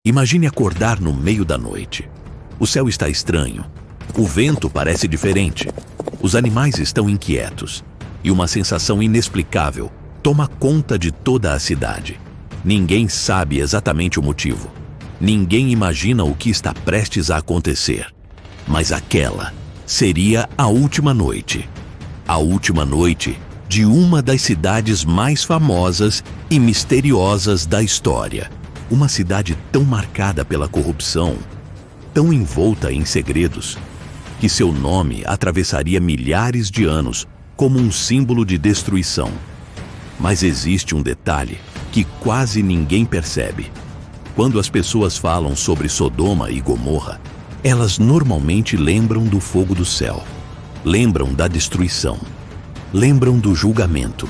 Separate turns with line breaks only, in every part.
Imagine acordar no meio da noite. O céu está estranho. O vento parece diferente. Os animais estão inquietos. E uma sensação inexplicável toma conta de toda a cidade. Ninguém sabe exatamente o motivo. Ninguém imagina o que está prestes a acontecer. Mas aquela seria a última noite. A última noite de uma das cidades mais famosas e misteriosas da história. Uma cidade tão marcada pela corrupção, tão envolta em segredos, que seu nome atravessaria milhares de anos como um símbolo de destruição. Mas existe um detalhe que quase ninguém percebe. Quando as pessoas falam sobre Sodoma e Gomorra, elas normalmente lembram do fogo do céu, lembram da destruição, lembram do julgamento.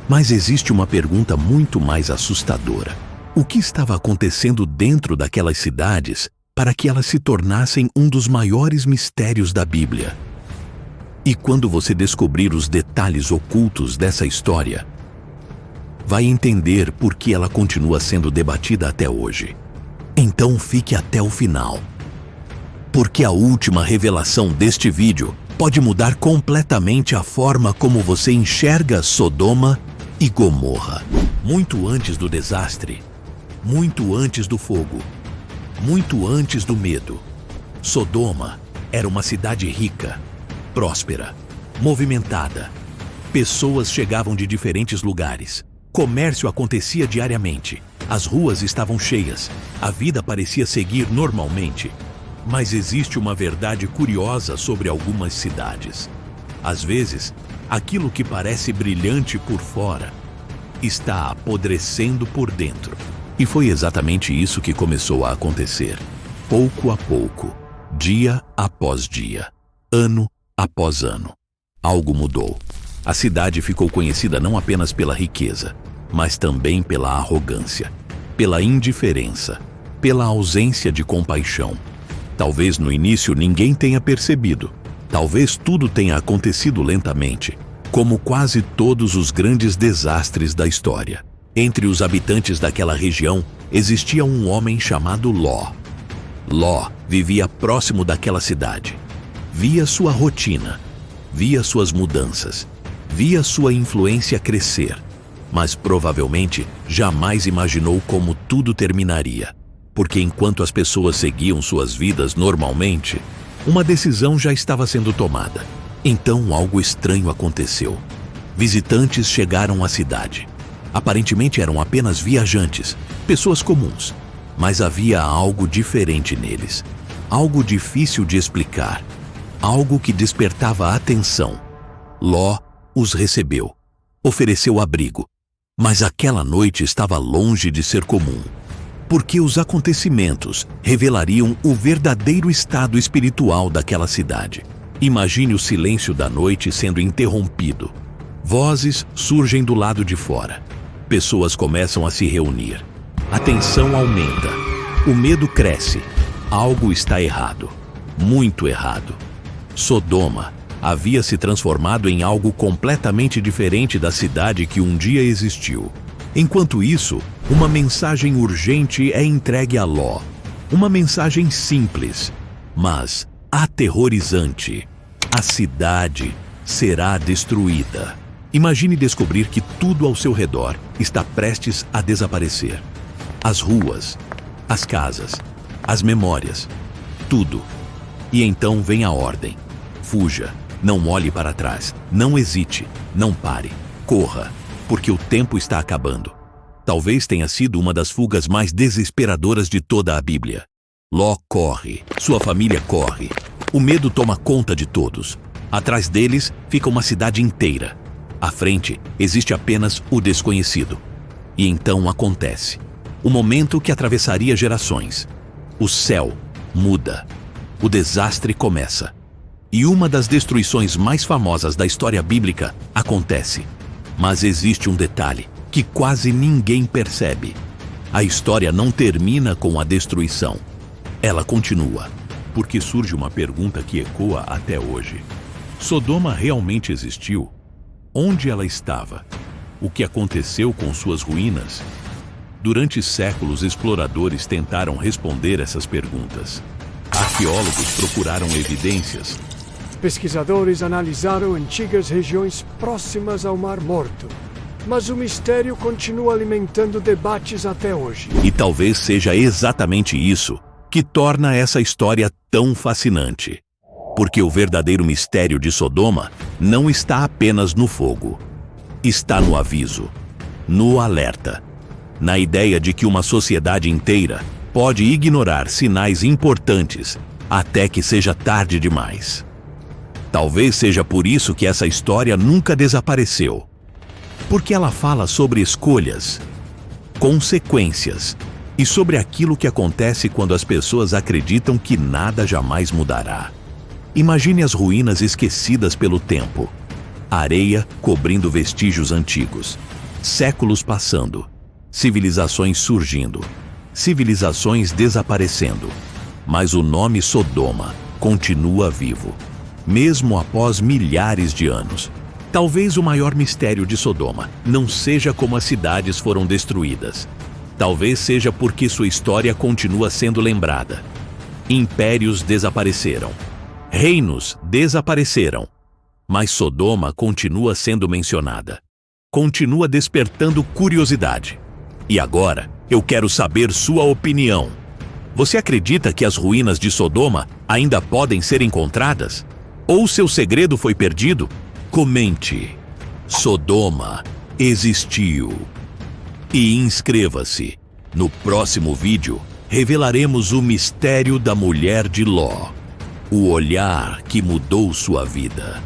Mas existe uma pergunta muito mais assustadora. O que estava acontecendo dentro daquelas cidades para que elas se tornassem um dos maiores mistérios da Bíblia? E quando você descobrir os detalhes ocultos dessa história, vai entender por que ela continua sendo debatida até hoje. Então fique até o final, porque a última revelação deste vídeo pode mudar completamente a forma como você enxerga Sodoma e Gomorra. Muito antes do desastre, muito antes do fogo, muito antes do medo, Sodoma era uma cidade rica, próspera, movimentada. Pessoas chegavam de diferentes lugares. Comércio acontecia diariamente. As ruas estavam cheias. A vida parecia seguir normalmente. Mas existe uma verdade curiosa sobre algumas cidades. Às vezes, aquilo que parece brilhante por fora está apodrecendo por dentro. E foi exatamente isso que começou a acontecer. Pouco a pouco, dia após dia, ano após ano, algo mudou. A cidade ficou conhecida não apenas pela riqueza, mas também pela arrogância, pela indiferença, pela ausência de compaixão. Talvez no início ninguém tenha percebido. Talvez tudo tenha acontecido lentamente, como quase todos os grandes desastres da história. Entre os habitantes daquela região existia um homem chamado Ló. Ló vivia próximo daquela cidade. Via sua rotina, via suas mudanças, via sua influência crescer, mas provavelmente jamais imaginou como tudo terminaria. Porque enquanto as pessoas seguiam suas vidas normalmente, uma decisão já estava sendo tomada. Então algo estranho aconteceu. Visitantes chegaram à cidade. Aparentemente eram apenas viajantes, pessoas comuns. Mas havia algo diferente neles. Algo difícil de explicar. Algo que despertava atenção. Ló os recebeu. Ofereceu abrigo. Mas aquela noite estava longe de ser comum. Porque os acontecimentos revelariam o verdadeiro estado espiritual daquela cidade. Imagine o silêncio da noite sendo interrompido. Vozes surgem do lado de fora. Pessoas começam a se reunir. A tensão aumenta. O medo cresce. Algo está errado. Muito errado. Sodoma havia se transformado em algo completamente diferente da cidade que um dia existiu. Enquanto isso, uma mensagem urgente é entregue a Ló. Uma mensagem simples, mas aterrorizante. A cidade será destruída. Imagine descobrir que tudo ao seu redor está prestes a desaparecer. As ruas, as casas, as memórias, tudo. E então vem a ordem. Fuja, não olhe para trás, não hesite, não pare, corra, porque o tempo está acabando. Talvez tenha sido uma das fugas mais desesperadoras de toda a Bíblia. Ló corre, sua família corre. O medo toma conta de todos. Atrás deles fica uma cidade inteira. À frente existe apenas o desconhecido. E então acontece. O momento que atravessaria gerações. O céu muda. O desastre começa. E uma das destruições mais famosas da história bíblica acontece. Mas existe um detalhe que quase ninguém percebe. A história não termina com a destruição. Ela continua. Porque surge uma pergunta que ecoa até hoje. Sodoma realmente existiu? Onde ela estava? O que aconteceu com suas ruínas? Durante séculos, exploradores tentaram responder essas perguntas. Arqueólogos procuraram evidências.
Pesquisadores analisaram antigas regiões próximas ao Mar Morto. Mas o mistério continua alimentando debates até hoje.
E talvez seja exatamente isso que torna essa história tão fascinante. Porque o verdadeiro mistério de Sodoma não está apenas no fogo. Está no aviso, no alerta, na ideia de que uma sociedade inteira pode ignorar sinais importantes até que seja tarde demais. Talvez seja por isso que essa história nunca desapareceu. Porque ela fala sobre escolhas, consequências e sobre aquilo que acontece quando as pessoas acreditam que nada jamais mudará. Imagine as ruínas esquecidas pelo tempo, areia cobrindo vestígios antigos, séculos passando, civilizações surgindo, civilizações desaparecendo. Mas o nome Sodoma continua vivo, mesmo após milhares de anos. Talvez o maior mistério de Sodoma não seja como as cidades foram destruídas. Talvez seja porque sua história continua sendo lembrada. Impérios desapareceram. Reinos desapareceram. Mas Sodoma continua sendo mencionada. Continua despertando curiosidade. E agora, eu quero saber sua opinião. Você acredita que as ruínas de Sodoma ainda podem ser encontradas? Ou seu segredo foi perdido? Comente. Sodoma existiu. E inscreva-se. No próximo vídeo, revelaremos o mistério da mulher de Ló. O olhar que mudou sua vida.